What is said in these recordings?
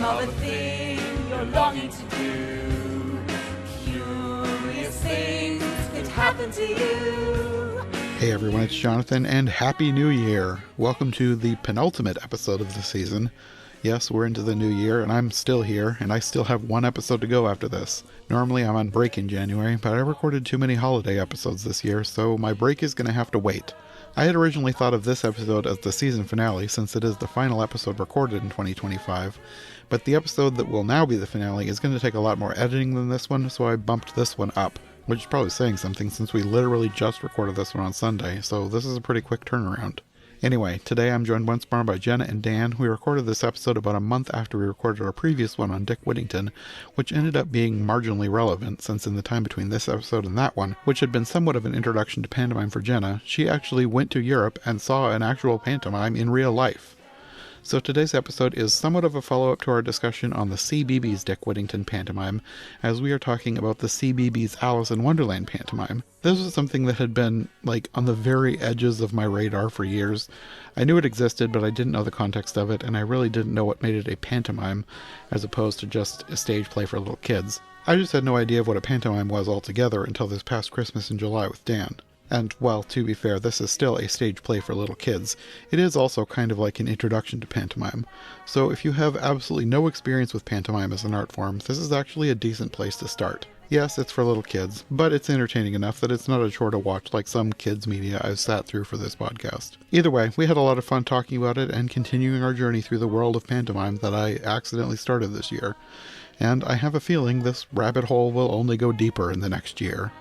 name of a thing you're longing to do. Curious things could happen to you. Hey everyone, it's Jonathan, and Happy New Year! Welcome to the penultimate episode of the season. Yes, we're into the new year, and I'm still here, and I still have one episode to go after this. Normally I'm on break in January, but I recorded too many holiday episodes this year, so my break is going to have to wait. I had originally thought of this episode as the season finale, since it is the final episode recorded in 2025, but the episode that will now be the finale is going to take a lot more editing than this one, so I bumped this one up. Which is probably saying something since we literally just recorded this one on Sunday, so this is a pretty quick turnaround. Anyway, today I'm joined once more by Jenna and Dan. We recorded this episode about a month after we recorded our previous one on Dick Whittington, which ended up being marginally relevant since in the time between this episode and that one, which had been somewhat of an introduction to pantomime for Jenna, she actually went to Europe and saw an actual pantomime in real life. So today's episode is somewhat of a follow-up to our discussion on the CBeebies Dick Whittington pantomime, as we are talking about the CBeebies Alice in Wonderland pantomime. This was something that had been, on the very edges of my radar for years. I knew it existed, but I didn't know the context of it, and I really didn't know what made it a pantomime, as opposed to just a stage play for little kids. I just had no idea of what a pantomime was altogether until this past Christmas in July with Dan. And, well, to be fair, this is still a stage play for little kids. It is also kind of like an introduction to pantomime. So if you have absolutely no experience with pantomime as an art form, this is actually a decent place to start. Yes, it's for little kids, but it's entertaining enough that it's not a chore to watch like some kids' media I've sat through for this podcast. Either way, we had a lot of fun talking about it and continuing our journey through the world of pantomime that I accidentally started this year. And I have a feeling this rabbit hole will only go deeper in the next year.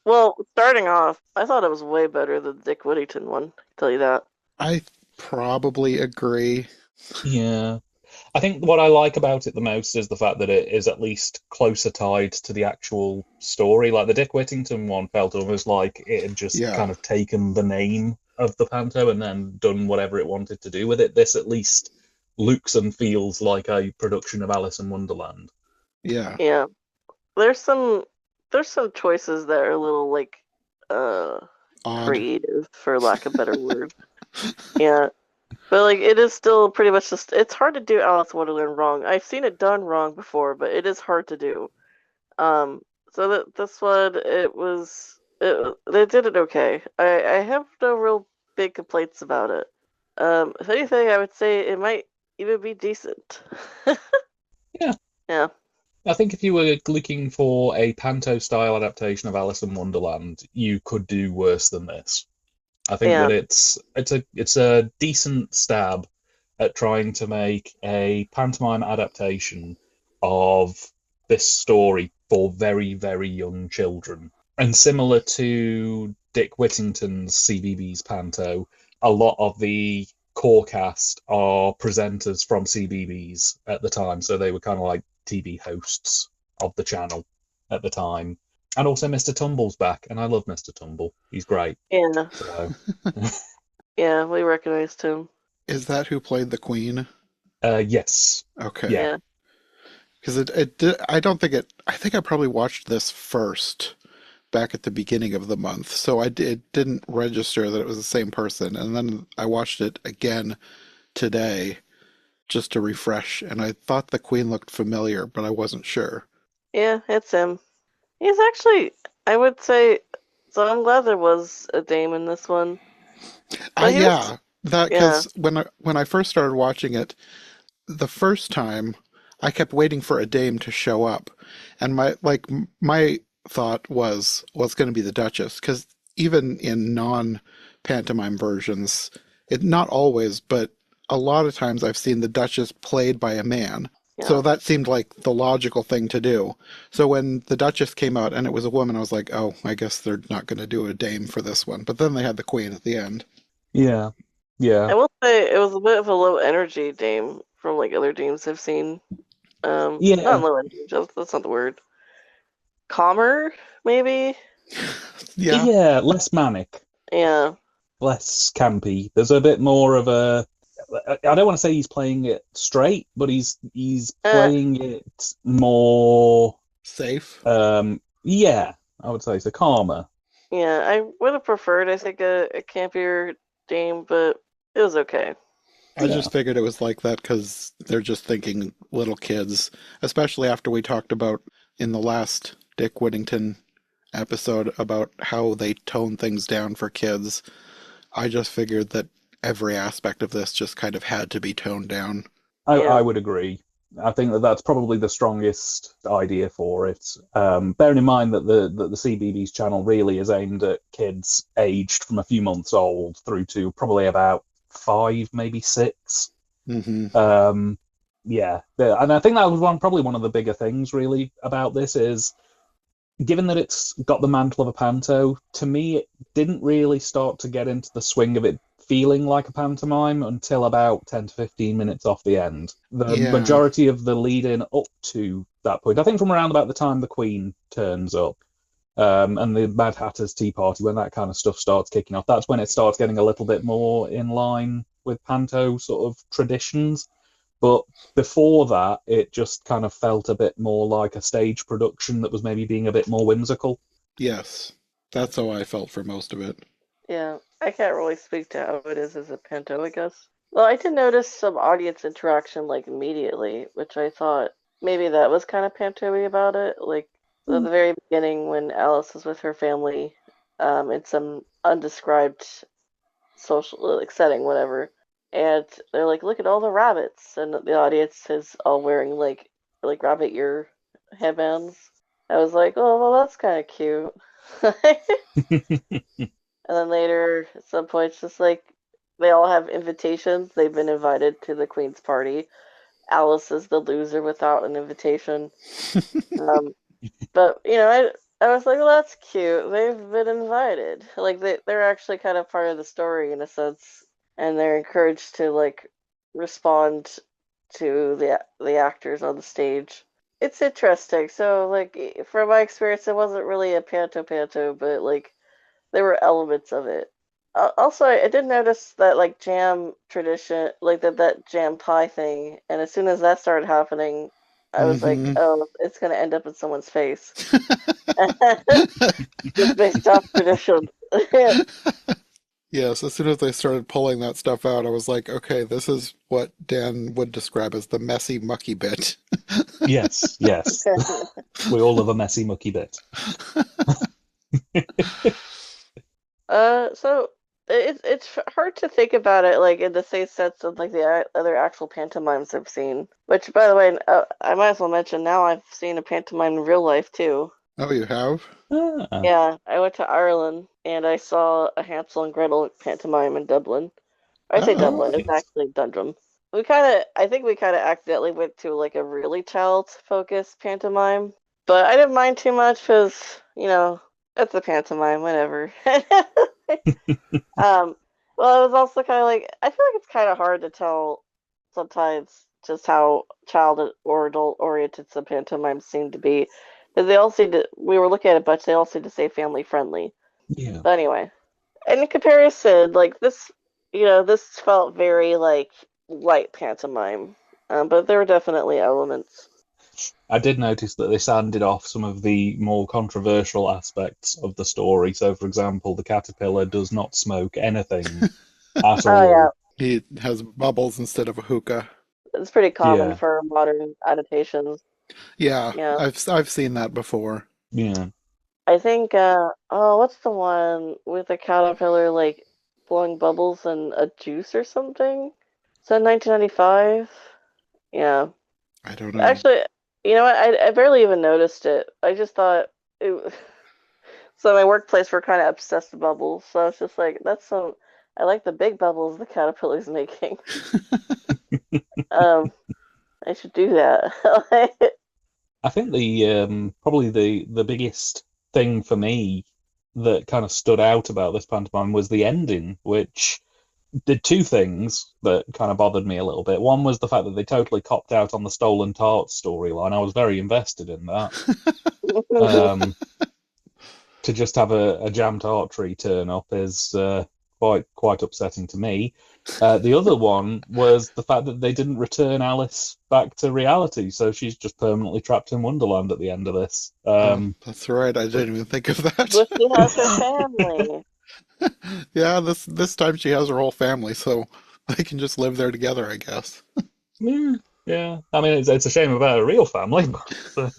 Well, starting off, I thought it was way better than the Dick Whittington one, I can tell you that. I probably agree. Yeah. I think what I like about it the most is the fact that it is at least closer tied to the actual story. Like the Dick Whittington one felt almost like it had just kind of taken the name of the panto and then done whatever it wanted to do with it. This at least looks and feels like a production of Alice in Wonderland. Yeah. Yeah. There's some choices that are a little creative, for lack of a better word. Yeah. But it is still pretty much just, it's hard to do Alice in Wonderland wrong. I've seen it done wrong before, but it is hard to do. So that this one, they did it okay. I have no real big complaints about it. If anything, I would say it might even be decent. Yeah. Yeah. I think if you were looking for a panto-style adaptation of Alice in Wonderland, you could do worse than this. I think that it's a decent stab at trying to make a pantomime adaptation of this story for very, very young children. And similar to Dick Whittington's CBeebies panto, a lot of the core cast are presenters from CBeebies at the time, so they were kind of like TV hosts of the channel at the time. And also Mr. Tumble's back, and I love Mr. Tumble. He's great. Yeah. So. Yeah, we recognized him. Is that who played the Queen? Yes. Okay. Yeah. Because I think I probably watched this first back at the beginning of the month, so it didn't register that it was the same person. And then I watched it again today just to refresh, and I thought the Queen looked familiar, but I wasn't sure. Yeah, it's him. He's actually, I would say, so I'm glad there was a dame in this one. Because when I first started watching it, the first time, I kept waiting for a dame to show up, and my thought was, well, it's going to be the Duchess, because even in non-pantomime versions, not always, but a lot of times I've seen the Duchess played by a man. Yeah. So that seemed like the logical thing to do. So when the Duchess came out and it was a woman, I was like, oh, I guess they're not going to do a dame for this one. But then they had the Queen at the end. Yeah. Yeah. I will say it was a bit of a low energy dame from other dames I've seen. Not low energy, that's not the word. Calmer, maybe? Yeah, less manic. Yeah. Less campy. There's a bit more of a... I don't want to say he's playing it straight, but he's playing it more... Safe? Yeah, I would say. So calmer. Yeah, I would have preferred, I think, a campier Dame, but it was okay. I just figured it was like that because they're just thinking little kids, especially after we talked about in the last Dick Whittington episode about how they tone things down for kids. I just figured that every aspect of this just kind of had to be toned down. I would agree. I think that that's probably the strongest idea for it. Bearing in mind that the CBeebies channel really is aimed at kids aged from a few months old through to probably about 5, maybe 6. Mm-hmm. Yeah, and I think that was probably one of the bigger things really about this is, given that it's got the mantle of a panto, to me it didn't really start to get into the swing of it feeling like a pantomime until about 10 to 15 minutes off the end. The majority of the lead in up to that point, I think from around about the time the Queen turns up, and the Mad Hatter's Tea Party, when that kind of stuff starts kicking off, that's when it starts getting a little bit more in line with panto sort of traditions. But before that, it just kind of felt a bit more like a stage production that was maybe being a bit more whimsical. Yes, that's how I felt for most of it. Yeah, I can't really speak to how it is as a panto, I guess. Well, I did notice some audience interaction, like, immediately, which I thought maybe that was kind of panto-y about it. Like, at the very beginning when Alice was with her family, in some undescribed social setting, whatever, and they're like, look at all the rabbits, and the audience is all wearing, like rabbit ear headbands. I was like, oh, well, that's kind of cute. And then later, at some point, it's just like they all have invitations. They've been invited to the Queen's party. Alice is the loser without an invitation. But, I was like, well, that's cute. They've been invited. Like, they're actually kind of part of the story in a sense. And they're encouraged to, like, respond to the actors on the stage. It's interesting. So, like, from my experience, it wasn't really a panto, but, like, there were elements of it. Also, I did notice that, like, jam tradition, like that jam pie thing, and as soon as that started happening, I was like, oh, it's going to end up in someone's face. Just based off tradition. Yes, as soon as they started pulling that stuff out, I was like, okay, this is what Dan would describe as the messy, mucky bit. Yes. We all love a messy, mucky bit. So it's hard to think about it like in the same sense of like the other actual pantomimes I've seen. Which, by the way, I might as well mention now I've seen a pantomime in real life too. Oh, you have? Yeah, I went to Ireland and I saw a Hansel and Gretel pantomime in Dublin. I say Dublin, nice. it's actually Dundrum. I think we kind of accidentally went to like a really child-focused pantomime, but I didn't mind too much because, it's a pantomime, whatever. Well, it was also kind of like, I feel like it's kind of hard to tell sometimes just how child or adult oriented some pantomimes seem to be. Because they all seem to, we were looking at a bunch, they all seem to say family friendly. Yeah. But anyway, in comparison, like this, this felt very like light pantomime. But there were definitely elements. I did notice that they sanded off some of the more controversial aspects of the story. So, for example, the caterpillar does not smoke anything at all. Oh, yeah. He has bubbles instead of a hookah. It's pretty common for modern adaptations. Yeah, I've seen that before. Yeah. I think, what's the one with the caterpillar, like, blowing bubbles in a juice or something? Is that 1995? Yeah. I don't know. Actually, you know what? I barely even noticed it. I just thought it. So my workplace we're kind of obsessed with bubbles, so I was just like, I like the big bubbles the caterpillar's making. I should do that. I think probably the biggest thing for me that kind of stood out about this pantomime was the ending, which did two things that kind of bothered me a little bit. One was the fact that they totally copped out on the stolen tart storyline. I was very invested in that. To just have a jam tart tree turn up is quite upsetting to me. The other one was the fact that they didn't return Alice back to reality, so she's just permanently trapped in Wonderland at the end of this. Oh, that's right. I didn't even think of that. But she has her family. Yeah, this time she has her whole family, so they can just live there together, I guess. Yeah. I mean, it's a shame about a real family, but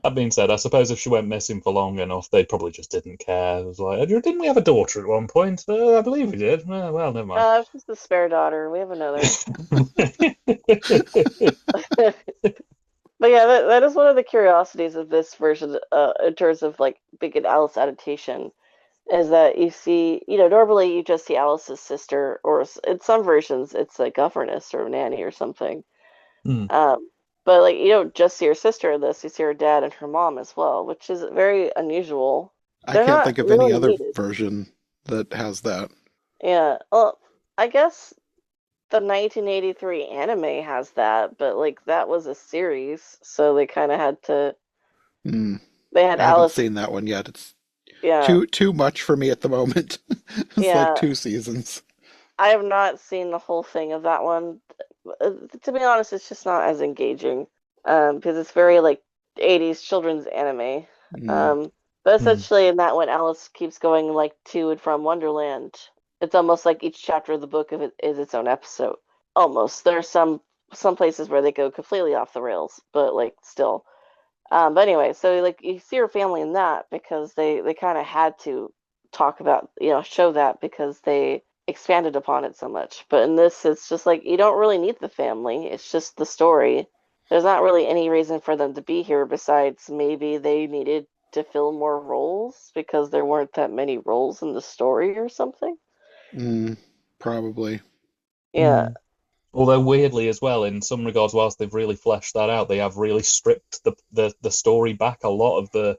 that being said, I suppose if she went missing for long enough, they probably just didn't care. It was like, didn't we have a daughter at one point? I believe we did. Well, never mind. It's just a spare daughter. We have another. But yeah, that is one of the curiosities of this version, in terms of like Big and Alice adaptation, is that you see, normally you just see Alice's sister, or in some versions it's a governess or a nanny or something. Hmm. But like you don't just see her sister in this; you see her dad and her mom as well, which is very unusual. I They're can't not think of any really other needed. version that has that. Yeah, well, I guess the 1983 anime has that, but like that was a series, so they kind of had to. Hmm. They had I haven't Alice. seen that one yet. It's Yeah, too much for me at the moment. It's like yeah. 2 seasons. I have not seen the whole thing of that one. To be honest, it's just not as engaging, because it's very like 80s children's anime. Hmm. Um, but essentially, in that one, Alice keeps going like to and from Wonderland. It's almost like each chapter of the book of it is its own episode. Almost. There's some places where they go completely off the rails, but like still. But anyway, so like you see her family in that because they kind of had to talk about, show that because they expanded upon it so much. But in this, it's just like you don't really need the family. It's just the story. There's not really any reason for them to be here besides maybe they needed to fill more roles because there weren't that many roles in the story or something. Probably. Yeah. Although weirdly as well, in some regards, whilst they've really fleshed that out, they have really stripped the story back. A lot of the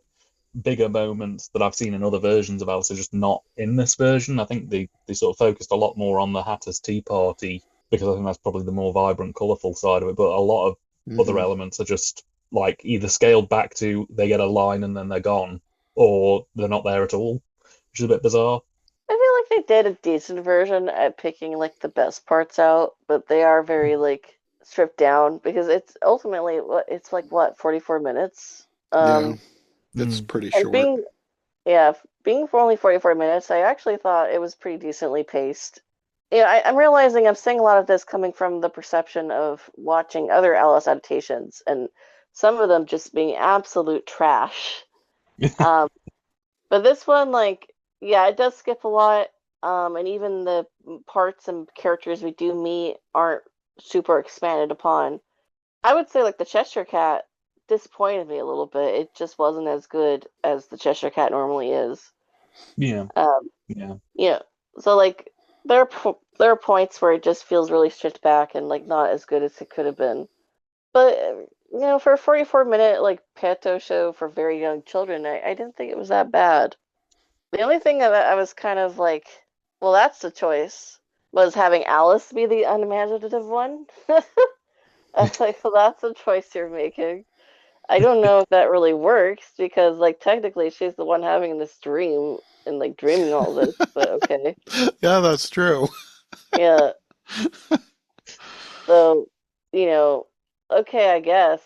bigger moments that I've seen in other versions of Alice are just not in this version. I think they sort of focused a lot more on the Hatter's Tea Party because I think that's probably the more vibrant, colourful side of it. But a lot of other elements are just like either scaled back to they get a line and then they're gone, or they're not there at all, which is a bit bizarre. I feel like they did a decent version at picking like the best parts out, but they are very like stripped down because it's ultimately it's like what 44 minutes. Yeah, it's pretty And short. being for only 44 minutes, I actually thought it was pretty decently paced. I'm realizing I'm seeing a lot of this coming from the perception of watching other Alice adaptations and some of them just being absolute trash. Um, but this one, like, yeah, it does skip a lot. And even the parts and characters we do meet aren't super expanded upon. I would say, like, the Cheshire Cat disappointed me a little bit. It just wasn't as good as the Cheshire Cat normally is. Yeah, Um, yeah. yeah, so, like, there are points where it just feels really stripped back and, like, not as good as it could have been. But, for a 44-minute, like, panto show for very young children, I didn't think it was that bad. The only thing that I was kind of like, well, that's the choice, was having Alice be the unimaginative one. I was like, well, that's a choice you're making. I don't know if that really works because, like, technically she's the one having this dream and, like, dreaming all this, but okay. Yeah, that's true. Yeah. So, okay, I guess.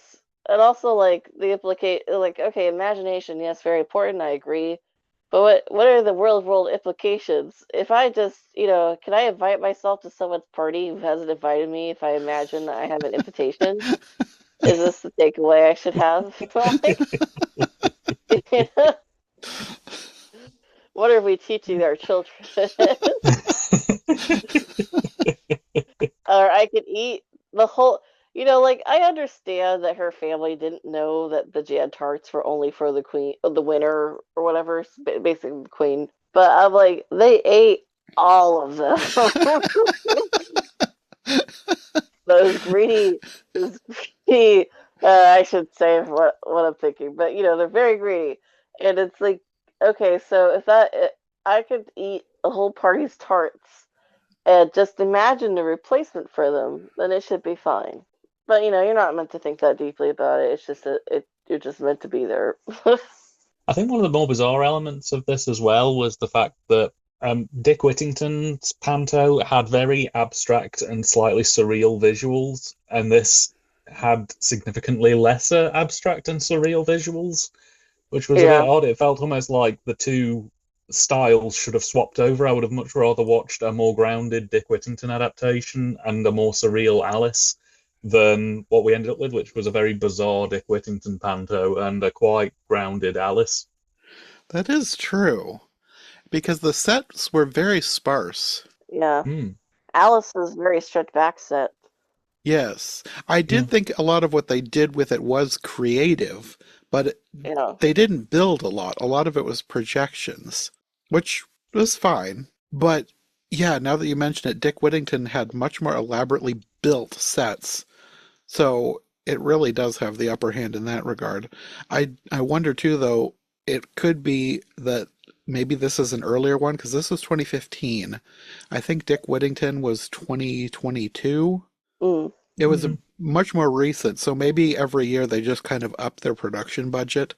And also, like, the implicate, like, okay, imagination, yes, very important, I agree. But what are the real world implications? If I just, can I invite myself to someone's party who hasn't invited me if I imagine I have an invitation? Is this the takeaway I should have? Like, what are we teaching our children? Or I could eat the whole, like I understand that her family didn't know that the jam tarts were only for the queen, the winner or whatever, basically the queen. But I'm like, they ate all of them. Those greedy. I should say what I'm thinking, but they're very greedy, and it's like, okay, so if I could eat a whole party's tarts and just imagine a replacement for them, then it should be fine. But you're not meant to think that deeply about it. It's just you're just meant to be there. I think one of the more bizarre elements of this as well was the fact that Dick Whittington's panto had very abstract and slightly surreal visuals, and this had significantly lesser abstract and surreal visuals, which was a bit Yeah. odd. It felt almost like the two styles should have swapped over. I would have much rather watched a more grounded Dick Whittington adaptation and a more surreal Alice than what we ended up with, which was a very bizarre Dick Whittington panto and a quite grounded Alice. That is true. Because the sets were very sparse. Yeah. Hmm. Alice's very stripped back set. Yes. I did Yeah. think a lot of what they did with it was creative, but Yeah. they didn't build a lot. A lot of it was projections, which was fine. But yeah, now that you mention it, Dick Whittington had much more elaborately built sets. So it really does have the upper hand in that regard. I wonder too, though, it could be that maybe this is an earlier one, because this was 2015. I think Dick Whittington was 2022. Mm. It was a much more recent, so maybe every year they just kind of up their production budget,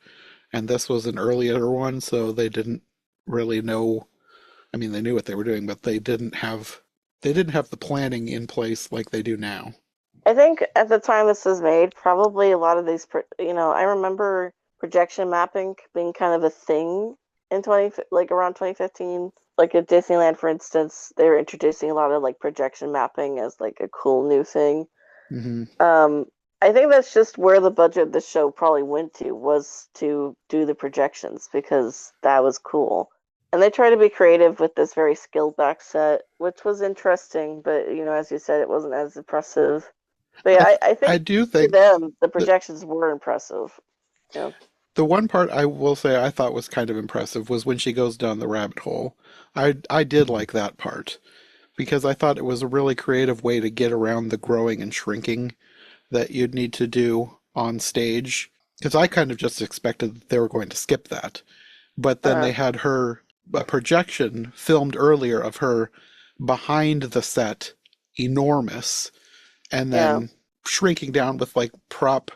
and this was an earlier one, so they didn't really know. I mean, they knew what they were doing, but they didn't have the planning in place like they do now. I think at the time this was made, probably a lot of these, I remember projection mapping being kind of a thing in around 2015. Like at Disneyland, for instance, they were introducing a lot of like projection mapping as like a cool new thing. Hmm. I think that's just where the budget of the show probably went to, was to do the projections, because that was cool. And they tried to be creative with this very skilled back set, which was interesting, but as you said, it wasn't as impressive. But yeah, I I think do to think them the that projections were impressive. Yeah. the one part I will say I thought was kind of impressive was when she goes down the rabbit hole. I did like that part because I thought it was a really creative way to get around the growing and shrinking that you'd need to do on stage. Because I kind of just expected that they were going to skip that. But then Uh, they had a projection filmed earlier of her behind the set, enormous, and yeah. then shrinking down with like prop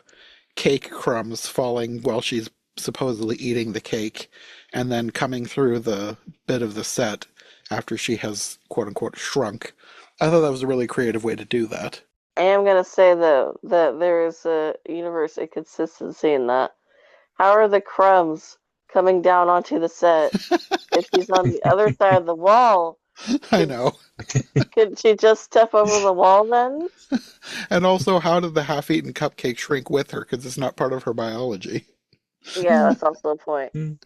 cake crumbs falling while she's supposedly eating the cake, and then coming through the bit of the set after she has quote unquote shrunk. I thought that was a really creative way to do that. I am gonna say though that there is a universe inconsistency in that. How are the crumbs coming down onto the set if she's on the other side of the wall? I Could, know. could she just step over the wall then? And also, how did the half-eaten cupcake shrink with her? Because it's not part of her biology. Yeah, that's also a point. Mm.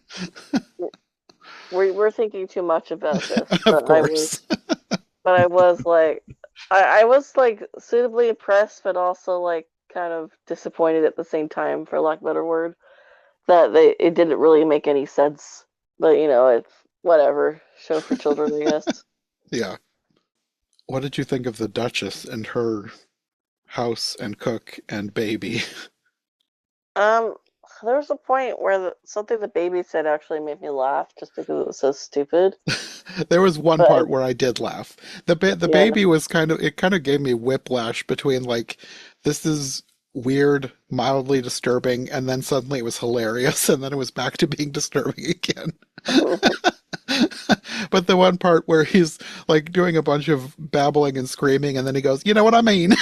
We're thinking too much about this, Of course. but I was like, I was like suitably impressed, but also like kind of disappointed at the same time, for lack of a better word, that it didn't really make any sense. But it's whatever. Show for children, I guess. Yeah. What did you think of the Duchess and her house and cook and baby? Um, there was a point where something the baby said actually made me laugh, just because it was so stupid. There was one But part where I did laugh. The yeah, baby was kind of gave me whiplash between like this is weird, mildly disturbing, and then suddenly it was hilarious, and then it was back to being disturbing again. But the one part where he's like doing a bunch of babbling and screaming, and then he goes, "You know what I mean?"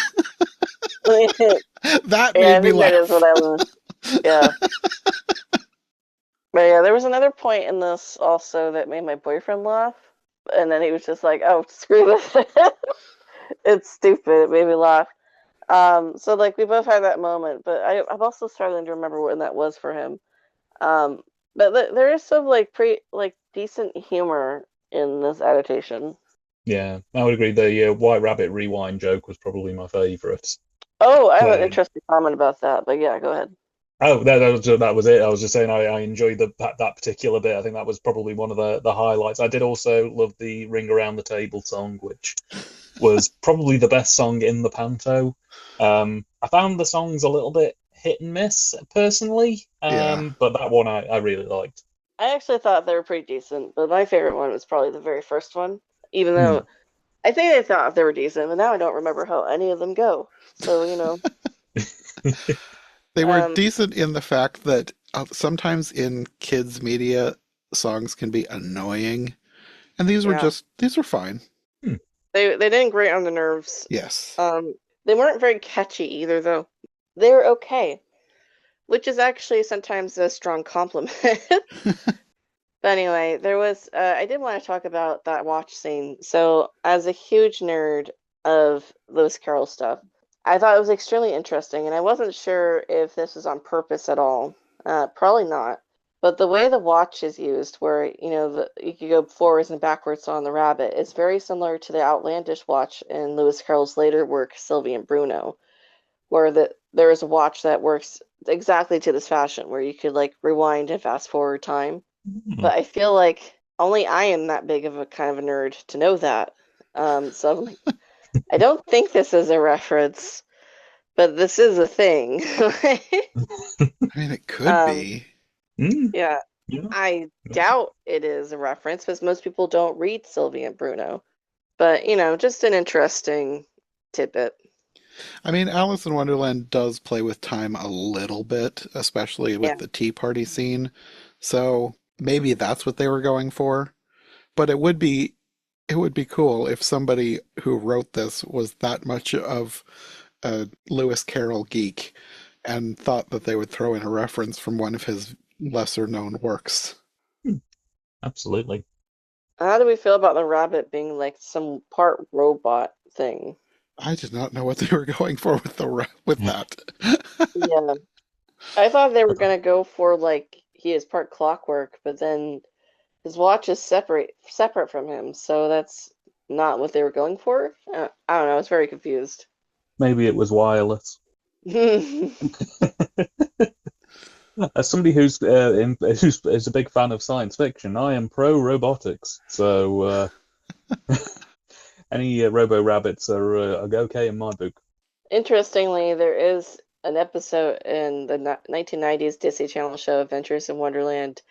That yeah, I made me think that is laugh. what I was. Yeah. But yeah, there was another point in this also that made my boyfriend laugh, and then he was just like, "Oh, screw this! It's stupid." It made me laugh. So like we both had that moment, but I'm also struggling to remember when that was for him. Um, but there is some like decent humor in this adaptation. Yeah, I would agree. The White Rabbit rewind joke was probably my favourite. Oh, I have an Playing. interesting comment about that, but yeah, go ahead. Oh, that was it. I was just saying I enjoyed that particular bit. I think that was probably one of the highlights. I did also love the Ring Around the Table song, which was probably the best song in the panto. I found the songs a little bit hit and miss personally, Yeah. but that one I really liked. I actually thought they were pretty decent, but my favorite one was probably the very first one, even Hmm. though I think I thought they were decent, but now I don't remember how any of them go. So. They were Um, decent in the fact that sometimes in kids' media, songs can be annoying. And these were Yeah. these were fine. They didn't grate on the nerves. Yes. They weren't very catchy either, though. They were okay, which is actually sometimes a strong compliment. But anyway, there was I did want to talk about that watch scene. So, as a huge nerd of Lewis Carroll stuff, I thought it was extremely interesting, and I wasn't sure if this was on purpose at all. Probably not. But the way the watch is used, where you could go forwards and backwards on the rabbit, is very similar to the outlandish watch in Lewis Carroll's later work, Sylvie and Bruno, where there is a watch that works exactly to this fashion, where you could like rewind and fast forward time. But I feel like only I am that big of a kind of a nerd to know that. So I'm like, I don't think this is a reference, but this is a thing. I mean, it could be. Yeah. I doubt it is a reference because most people don't read Sylvie and Bruno. But, just an interesting tidbit. I mean, Alice in Wonderland does play with time a little bit, especially with the tea party scene. So maybe that's what they were going for. But it would be cool if somebody who wrote this was that much of a Lewis Carroll geek and thought that they would throw in a reference from one of his lesser known works. Absolutely. How do we feel about the rabbit being like some part robot thing? I did not know what they were going for with that. Yeah. I thought they were going to go for like he is part clockwork, but then his watch is separate from him, so that's not what they were going for. I don't know. I was very confused. Maybe it was wireless. As somebody who's is a big fan of science fiction, I am pro robotics. So any robo rabbits are okay in my book. Interestingly, there is an episode in the 1990s Disney Channel show Adventures in Wonderland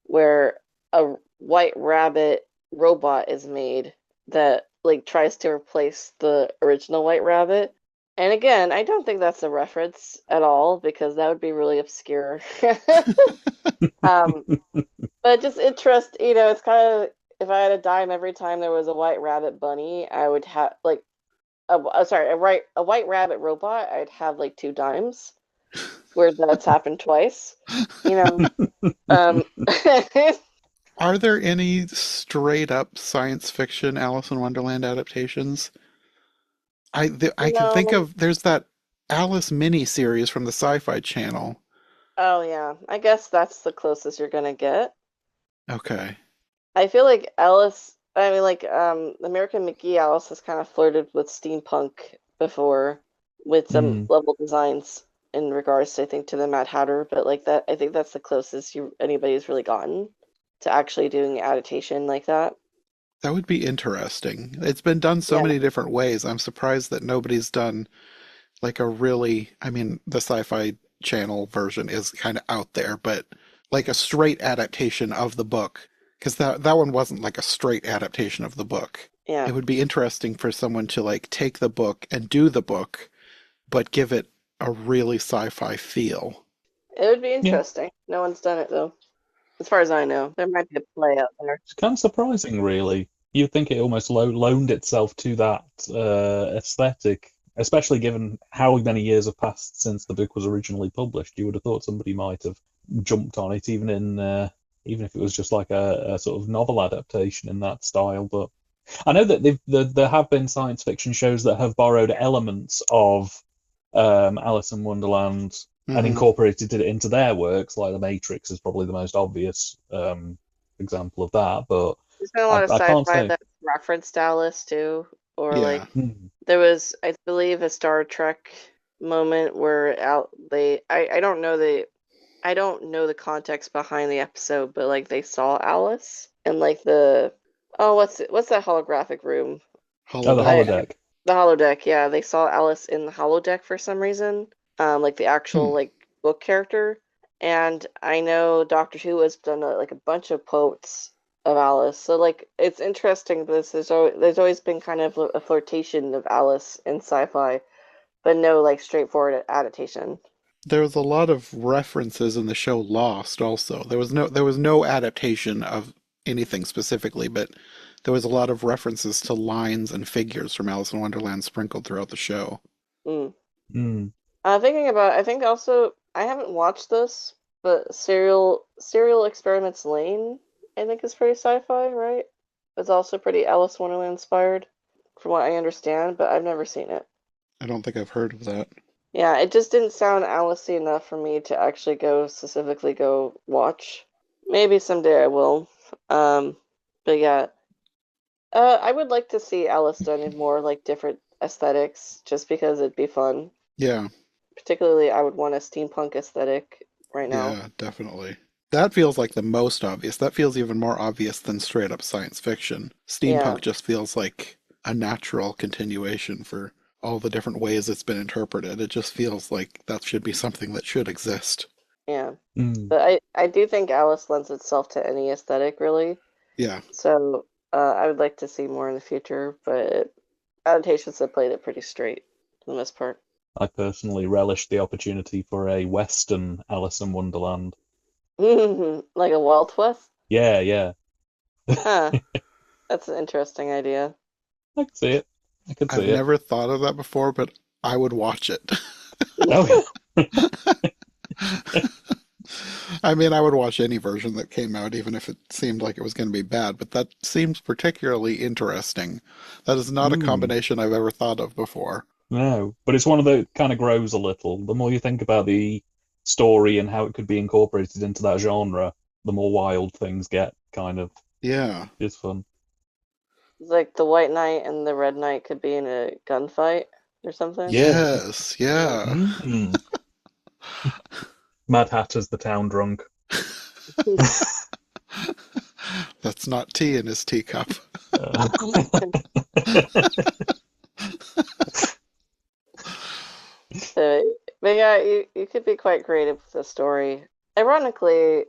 where a white rabbit robot is made that like tries to replace the original white rabbit. And again, I don't think that's a reference at all because that would be really obscure. But just interest, it's kind of if I had a dime every time there was a white rabbit bunny, I would have like a white rabbit robot. I'd have like 2 dimes. Where that's happened twice, Are there any straight up science fiction Alice in Wonderland adaptations? I can think of there's that Alice mini series from the Sci-Fi Channel. Oh yeah, I guess that's the closest you're gonna get. Okay. I feel like Alice. I mean, like American McGee Alice has kind of flirted with steampunk before, with some level designs in regards to I think to the Mad Hatter, but like that, I think that's the closest anybody's really gotten to actually doing adaptation like that. That would be interesting. It's been done so many different ways. I'm surprised that nobody's done like a really, I mean, the Sci-Fi Channel version is kind of out there, but like a straight adaptation of the book, because that one wasn't like a straight adaptation of the book. Yeah. It would be interesting for someone to like take the book and do the book, but give it a really sci-fi feel. It would be interesting. No one's done it though. As far as I know, there might be a play out there. It's kind of surprising, really. You'd think it almost loaned itself to that aesthetic, especially given how many years have passed since the book was originally published. You would have thought somebody might have jumped on it, even if it was just like a sort of novel adaptation in that style. But I know that there have been science fiction shows that have borrowed elements of Alice in Wonderland and incorporated it into their works, like The Matrix is probably the most obvious example of that. But there's been a lot of sci-fi that referenced Alice too, or like there was, I believe, a Star Trek moment where I don't know the context behind the episode, but like they saw Alice and like what's that holographic room? The holodeck. The holodeck, yeah. They saw Alice in the holodeck for some reason, like the actual like book character. And I know Doctor Who has done like a bunch of quotes of Alice, so like it's interesting. But there's always been kind of a flirtation of Alice in sci-fi, but no like straightforward adaptation. There was a lot of references in the show Lost. Also, there was no adaptation of anything specifically, but there was a lot of references to lines and figures from Alice in Wonderland sprinkled throughout the show. Mm. Mm. Thinking about, I think also I haven't watched this, but Serial Experiments Lane, I think is pretty sci-fi, right? It's also pretty Alice in Wonderland inspired, from what I understand, but I've never seen it. I don't think I've heard of that. Yeah, it just didn't sound Alice-y enough for me to actually specifically go watch. Maybe someday I will. But yeah, I would like to see Alice done in more like different aesthetics, just because it'd be fun. Yeah, Particularly, I would want a steampunk aesthetic right now. yeah, definitely. That feels like the most obvious. That feels even more obvious than straight up science fiction. Yeah, Steampunk just feels like a natural continuation for all the different ways it's been interpreted. It just feels like that should be something that should exist. yeah. Mm. But I do think Alice lends itself to any aesthetic, really. Yeah. So I would like to see more in the future, but adaptations have played it pretty straight for the most part. I personally relish the opportunity for a Western Alice in Wonderland. Like a Wild West? Yeah, yeah. Huh. That's an interesting idea. I can see it. I can I've see it. never thought of that before, but I would watch it. Oh, I mean, I would watch any version that came out, even if it seemed like it was going to be bad, but that seems particularly interesting. That is not a combination I've ever thought of before. no. But it's one of the kind of grows a little. The more you think about the story and how it could be incorporated into that genre, the more wild things get, kind of. Yeah. It's fun. It's like the White Knight and the Red Knight could be in a gunfight or something. Yes, yeah. Mm. Mad Hatter's the town drunk. That's not tea in his teacup. But yeah, you could be quite creative with the story. Ironically,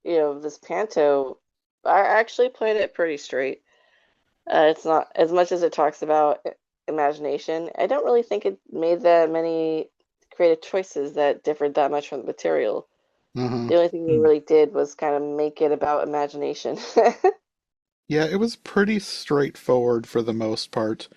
this Panto, I actually played it pretty straight. It's not as much as it talks about imagination. I don't really think it made that many creative choices that differed that much from the material. Uh-huh. The only thing they really did was kind of make it about imagination. Yeah, it was pretty straightforward for the most part.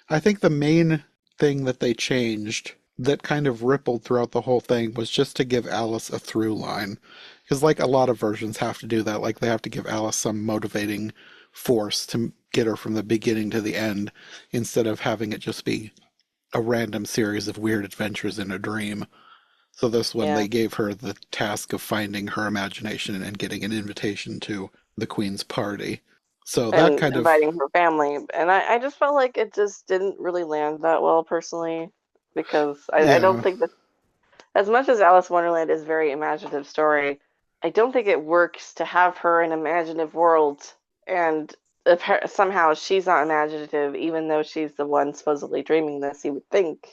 I think the main thing that they changed that kind of rippled throughout the whole thing was just to give Alice a through line. Because like a lot of versions have to do that, like they have to give Alice some motivating force to get her from the beginning to the end, instead of having it just be a random series of weird adventures in a dream. So this one, Yeah. they gave her the task of finding her imagination and getting an invitation to the Queen's party. So that And kind of, inviting her family. And I just felt like it just didn't really land that well personally, because I don't yeah, think that, as much as Alice in Wonderland is a very imaginative story, I don't think it works to have her in an imaginative world and somehow she's not imaginative, even though she's the one supposedly dreaming this, you would think.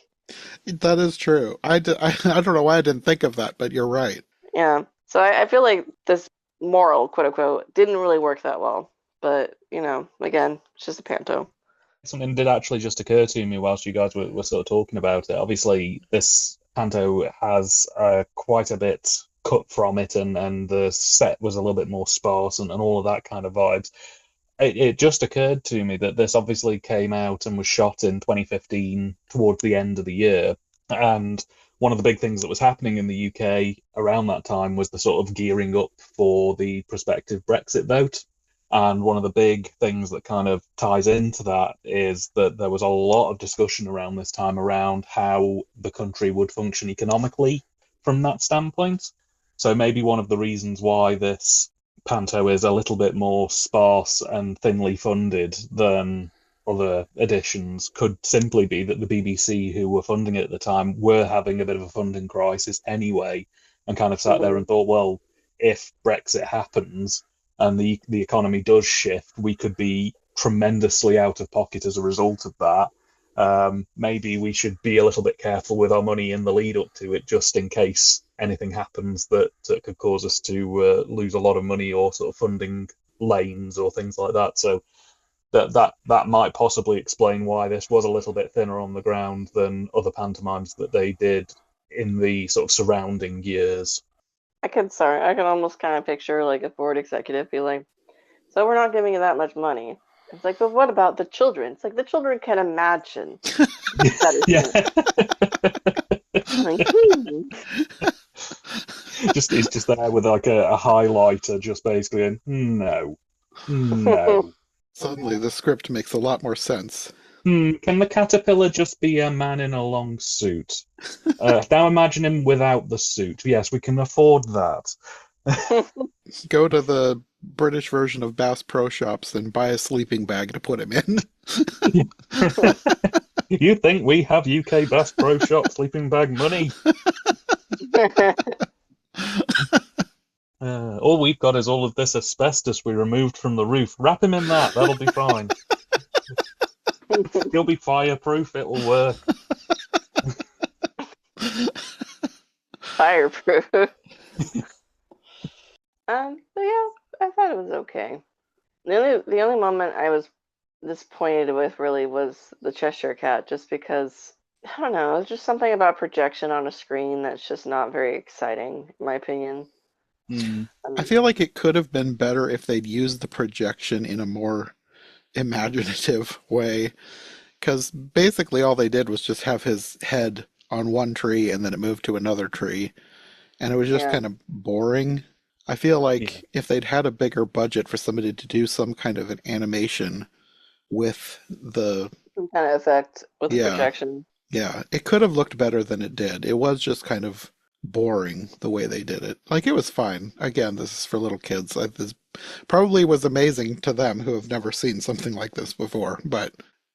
that is true. I don't know why I didn't think of that, but you're right. Yeah. So I feel like this moral, quote unquote, didn't really work that well. But, again, it's just a panto. Something did actually just occur to me whilst you guys were sort of talking about it. Obviously, this panto has quite a bit cut from it, and the set was a little bit more sparse and all of that kind of vibes. It just occurred to me that this obviously came out and was shot in 2015 towards the end of the year. And one of the big things that was happening in the UK around that time was the sort of gearing up for the prospective Brexit vote. And one of the big things that kind of ties into that is that there was a lot of discussion around this time around how the country would function economically from that standpoint. So maybe one of the reasons why this panto is a little bit more sparse and thinly funded than other editions could simply be that the BBC, who were funding it at the time, were having a bit of a funding crisis anyway, and kind of sat there and thought, well, if Brexit happens and the economy does shift, we could be tremendously out of pocket as a result of that. Maybe we should be a little bit careful with our money in the lead up to it, just in case anything happens that could cause us to lose a lot of money, or sort of funding lanes or things like that. So that might possibly explain why this was a little bit thinner on the ground than other pantomimes that they did in the sort of surrounding years. I can almost kind of picture like a board executive be like, so we're not giving you that much money. It's like, but what about the children? It's like the children can imagine better Yeah. things. Like, He's just there with like a highlighter, just basically going, no, no. Suddenly, the script makes a lot more sense. Can the caterpillar just be a man in a long suit? Now imagine him without the suit. Yes, we can afford that. Go to the British version of Bass Pro Shops and buy a sleeping bag to put him in. You think we have UK Bass Pro Shop sleeping bag money? All we've got is all of this asbestos we removed from the roof. Wrap him in that. That'll be fine. He'll be fireproof. It'll work. Fireproof. But yeah, I thought it was okay. The only moment I was disappointed with really was the Cheshire Cat, just because I don't know, it's just something about projection on a screen that's just not very exciting, in my opinion. I feel like it could have been better if they'd used the projection in a more imaginative way, because basically all they did was just have his head on one tree and then it moved to another tree, and it was just kind of boring. I feel like if they'd had a bigger budget for somebody to do some kind of an animation with the some kind of effect with the projection. Yeah, it could have looked better than it did. It was just kind of boring the way they did it. Like, it was fine. Again, this is for little kids. This probably was amazing to them who have never seen something like this before. But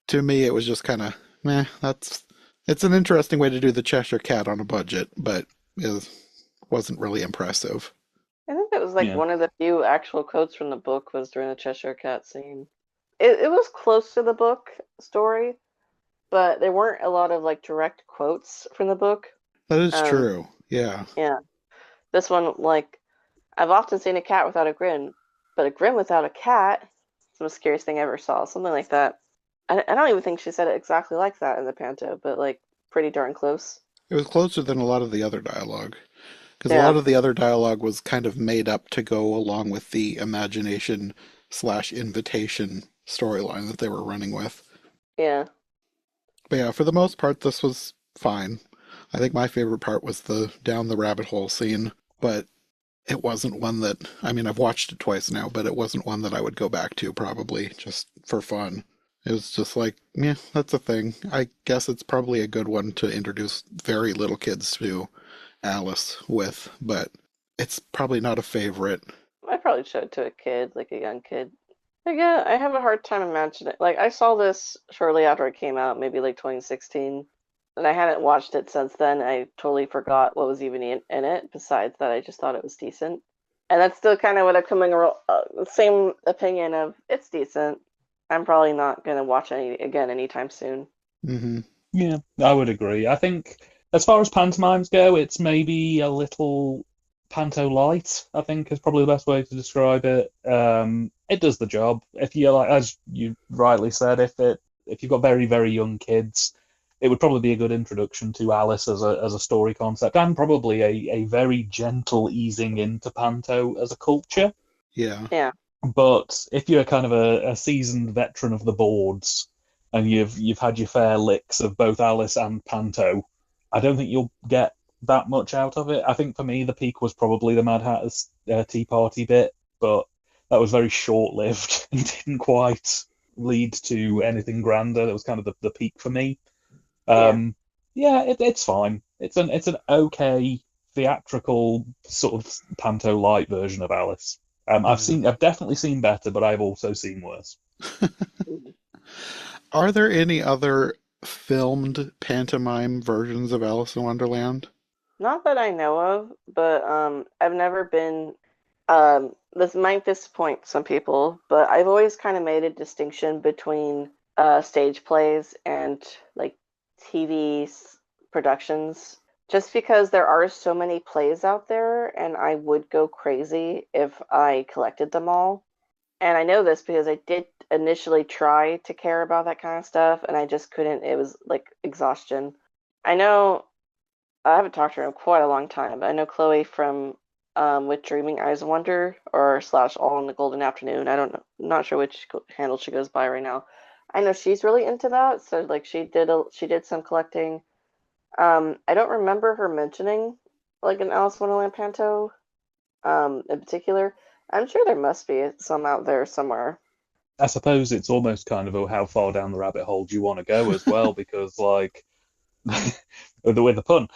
to me, it was just kind of, meh, it's an interesting way to do the Cheshire Cat on a budget, but it wasn't really impressive. I think that was like one of the few actual quotes from the book was during the Cheshire Cat scene. It was close to the book story, but there weren't a lot of like direct quotes from the book. That is true. Yeah. Yeah. This one, like, I've often seen a cat without a grin, but a grin without a cat is the most scariest thing I ever saw. Something like that. I don't even think she said it exactly like that in the panto, but like pretty darn close. It was closer than a lot of the other dialogue. Because a lot of the other dialogue was kind of made up to go along with the imagination/invitation storyline that they were running with. Yeah. But yeah, for the most part, this was fine. I think my favorite part was the down the rabbit hole scene, but it wasn't one that, I mean, I've watched it twice now, but it wasn't one that I would go back to probably just for fun. It was just like, yeah, that's a thing. I guess it's probably a good one to introduce very little kids to Alice with, but it's probably not a favorite. I probably showed it to a kid, like a young kid. Again, I have a hard time imagining. Like, I saw this shortly after it came out, maybe like 2016, and I hadn't watched it since then. I totally forgot what was even in it. Besides that, I just thought it was decent, and that's still kind of what I'm coming around. Same opinion of it's decent. I'm probably not gonna watch it again anytime soon. Mm-hmm. Yeah, I would agree. I think as far as pantomimes go, it's maybe a little panto light, I think is probably the best way to describe it. It does the job. If you like, as you rightly said, if you've got very, very young kids, it would probably be a good introduction to Alice as a story concept, and probably a very gentle easing into panto as a culture. Yeah. Yeah. But if you're kind of a seasoned veteran of the boards and you've had your fair licks of both Alice and panto, I don't think you'll get that much out of it. I think for me the peak was probably the Mad Hatter's Tea Party bit, but that was very short-lived and didn't quite lead to anything grander. That was kind of the peak for me. It's fine. It's an okay theatrical sort of panto light version of Alice. I've definitely seen better, but I've also seen worse. Are there any other filmed pantomime versions of Alice in Wonderland? Not that I know of, but I've never been. This might disappoint some people, but I've always kind of made a distinction between stage plays and like TV productions, just because there are so many plays out there, and I would go crazy if I collected them all. And I know this because I did initially try to care about that kind of stuff, and I just couldn't. It was like exhaustion. I know I haven't talked to her in quite a long time, but I know Chloe from with Dreaming Eyes of Wonder or / All in the Golden Afternoon. I don't know, not sure which handle she goes by right now. I know she's really into that, so like she did some collecting. I don't remember her mentioning like an Alice in Wonderland panto, in particular. I'm sure there must be some out there somewhere. I suppose it's almost kind of how far down the rabbit hole do you want to go as well, because like with the pun,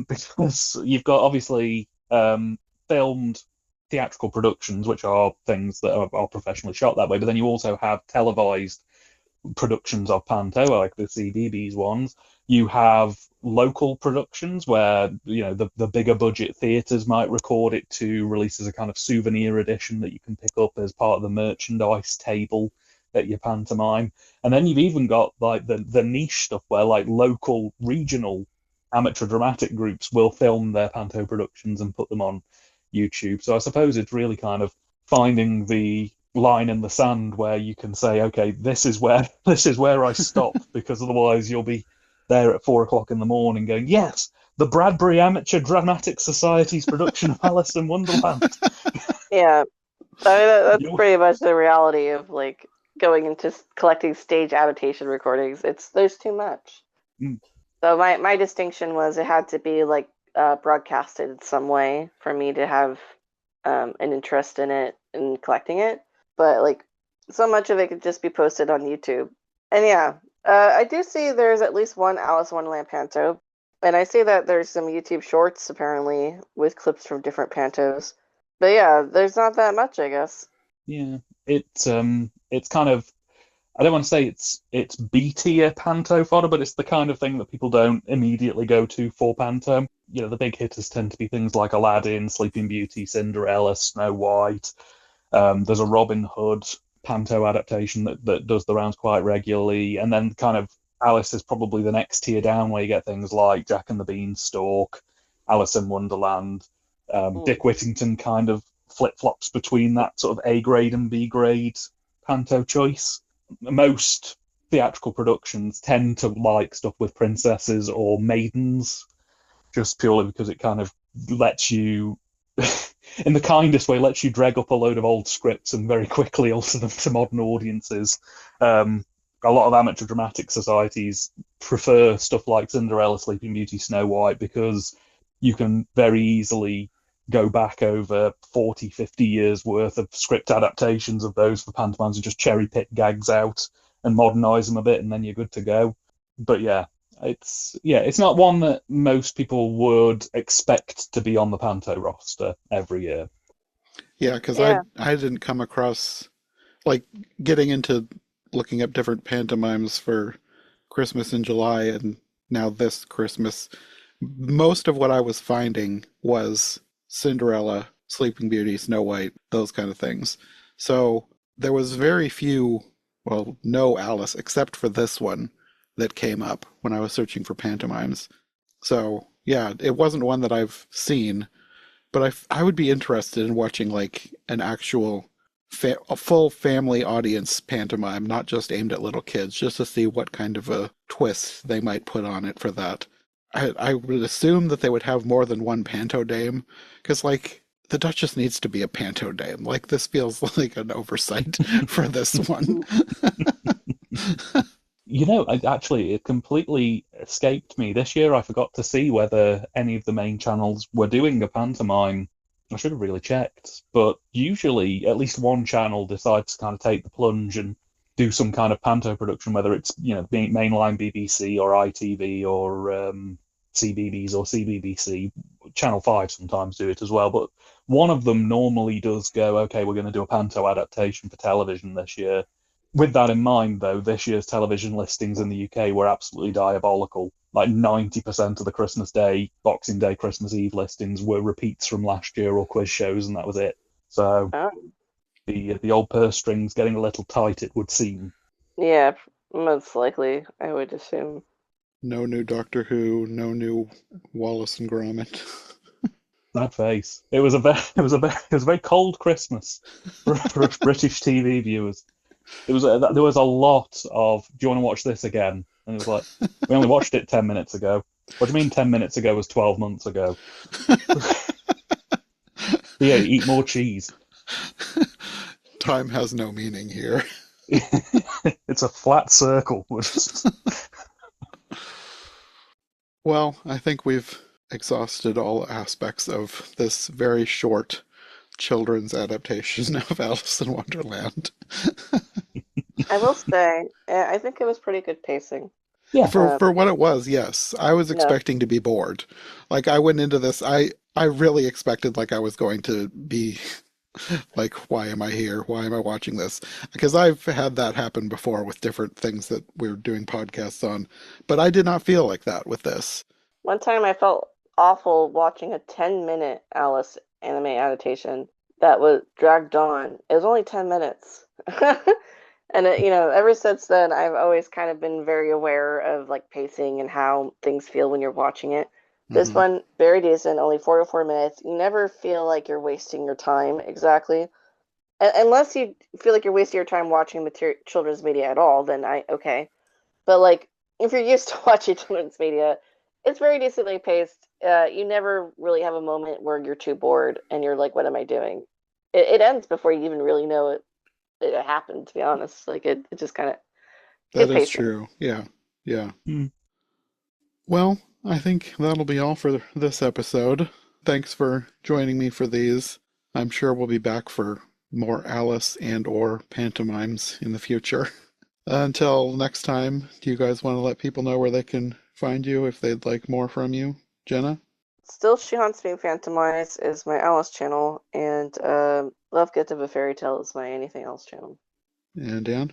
because you've got obviously filmed theatrical productions, which are things that are professionally shot that way, but then you also have televised productions of panto, like the CBeebies ones. You have local productions where the bigger budget theatres might record it to release as a kind of souvenir edition that you can pick up as part of the merchandise table at your pantomime. And then you've even got like the niche stuff where like local regional amateur dramatic groups will film their panto productions and put them on YouTube. So I suppose it's really kind of finding the line in the sand where you can say, okay, this is where I stop, because otherwise you'll be there at 4 o'clock in the morning going, yes, the Bradbury Amateur Dramatic Society's production of Alice in Wonderland. Yeah, I mean, that's pretty much the reality of like going into collecting stage adaptation recordings. There's too much. So my distinction was it had to be like broadcasted in some way for me to have an interest in it and collecting it. But like so much of it could just be posted on YouTube. And yeah, I do see there's at least one Alice in Wonderland panto, and I see that there's some YouTube shorts apparently with clips from different pantos. But yeah, there's not that much, I guess. Yeah, it's kind of, I don't want to say it's B-tier panto fodder, but it's the kind of thing that people don't immediately go to for panto. The big hitters tend to be things like Aladdin, Sleeping Beauty, Cinderella, Snow White. There's a Robin Hood panto adaptation that does the rounds quite regularly, and then kind of Alice is probably the next tier down, where you get things like Jack and the Beanstalk, Alice in Wonderland. Dick Whittington kind of flip-flops between that sort of A grade and B grade panto choice. Most theatrical productions tend to like stuff with princesses or maidens, just purely because it kind of lets you in the kindest way, lets you drag up a load of old scripts and very quickly alter them to modern audiences. A lot of amateur dramatic societies prefer stuff like Cinderella, Sleeping Beauty, Snow White, because you can very easily go back over 40, 50 years worth of script adaptations of those for pantomimes and just cherry pick gags out and modernize them a bit, and then you're good to go. But yeah, it's not one that most people would expect to be on the panto roster every year. Yeah, because I didn't come across, like, getting into looking up different pantomimes for Christmas in July and now this Christmas. Most of what I was finding was Cinderella, Sleeping Beauty, Snow White, those kind of things. So there was very few, well, no Alice, except for this one that came up when I was searching for pantomimes. So yeah, it wasn't one that I've seen, but I would be interested in watching like an actual a full family audience pantomime, not just aimed at little kids, just to see what kind of a twist they might put on it for that. I would assume that they would have more than one panto dame, because like the Duchess needs to be a panto dame. Like this feels like an oversight for this one. It completely escaped me. This year I forgot to see whether any of the main channels were doing a pantomime. I should have really checked. But usually at least one channel decides to kind of take the plunge and do some kind of panto production, whether it's, mainline BBC or ITV or CBeebies or CBBC. Channel 5 sometimes do it as well. But one of them normally does go, okay, we're going to do a panto adaptation for television this year. With that in mind, though, this year's television listings in the UK were absolutely diabolical. Like 90% of the Christmas Day, Boxing Day, Christmas Eve listings were repeats from last year or quiz shows, and that was it. So the old purse strings getting a little tight, it would seem. Yeah, most likely, I would assume. No new Doctor Who, no new Wallace and Gromit. That face. It was a very cold Christmas for British TV viewers. There was a lot of, do you want to watch this again? And it was like, we only watched it 10 minutes ago. What do you mean 10 minutes ago was 12 months ago? Yeah, eat more cheese. Time has no meaning here. It's a flat circle. Well, I think we've exhausted all aspects of this very short children's adaptation of Alice in Wonderland. I will say, I think it was pretty good pacing. Yeah. For what it was, yes. I was No. expecting to be bored. Like I went into this, I really expected like I was going to be like, why am I here? Why am I watching this? Because I've had that happen before with different things that we're doing podcasts on, but I did not feel like that with this. One time I felt awful watching a 10-minute Alice anime adaptation that was dragged on. It was only 10 minutes. And ever since then, I've always kind of been very aware of like pacing and how things feel when you're watching it. This Mhm. one, very decent, only 4 to 4 minutes. You never feel like you're wasting your time exactly. Unless you feel like you're wasting your time watching children's media at all, then okay. But like, if you're used to watching children's media, it's very decently paced. You never really have a moment where you're too bored and you're like, "What am I doing?" It ends before you even really know it happened. To be honest, like it just kind of That good is pacing. true. Yeah. Yeah. Hmm. Well, I think that'll be all for this episode. Thanks for joining me for these. I'm sure we'll be back for more Alice and or pantomimes in the future. Until next time, do you guys want to let people know where they can find you if they'd like more from you? Jenna? Still, She Haunts Me Phantomwise is my Alice channel, and Love Gift of a Fairy Tale is my Anything Else channel. And Dan?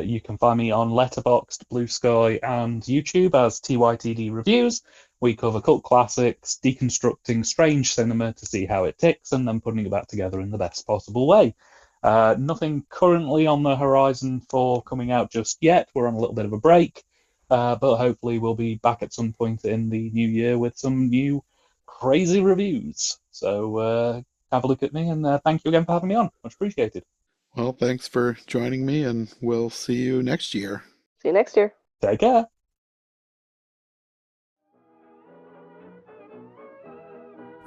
You can find me on Letterboxd, Blue Sky, and YouTube as TYTD Reviews. We cover cult classics, deconstructing strange cinema to see how it ticks, and then putting it back together in the best possible way. Nothing currently on the horizon for coming out just yet. We're on a little bit of a break, but hopefully we'll be back at some point in the new year with some new crazy reviews. So have a look at me, and thank you again for having me on. Much appreciated. Well, thanks for joining me, and we'll see you next year. See you next year. Take care.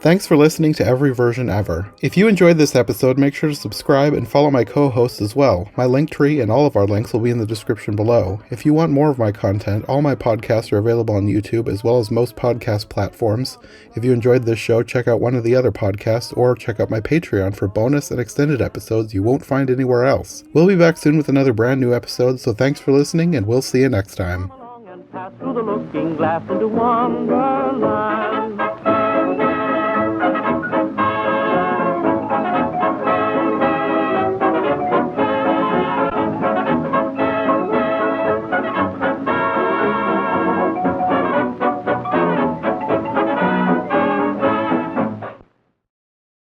Thanks for listening to Every Version Ever. If you enjoyed this episode, make sure to subscribe and follow my co-hosts as well. My Linktree and all of our links will be in the description below. If you want more of my content, all my podcasts are available on YouTube as well as most podcast platforms. If you enjoyed this show, check out one of the other podcasts or check out my Patreon for bonus and extended episodes you won't find anywhere else. We'll be back soon with another brand new episode, so thanks for listening and we'll see you next time. Come along and pass through the looking glass into Wonderland.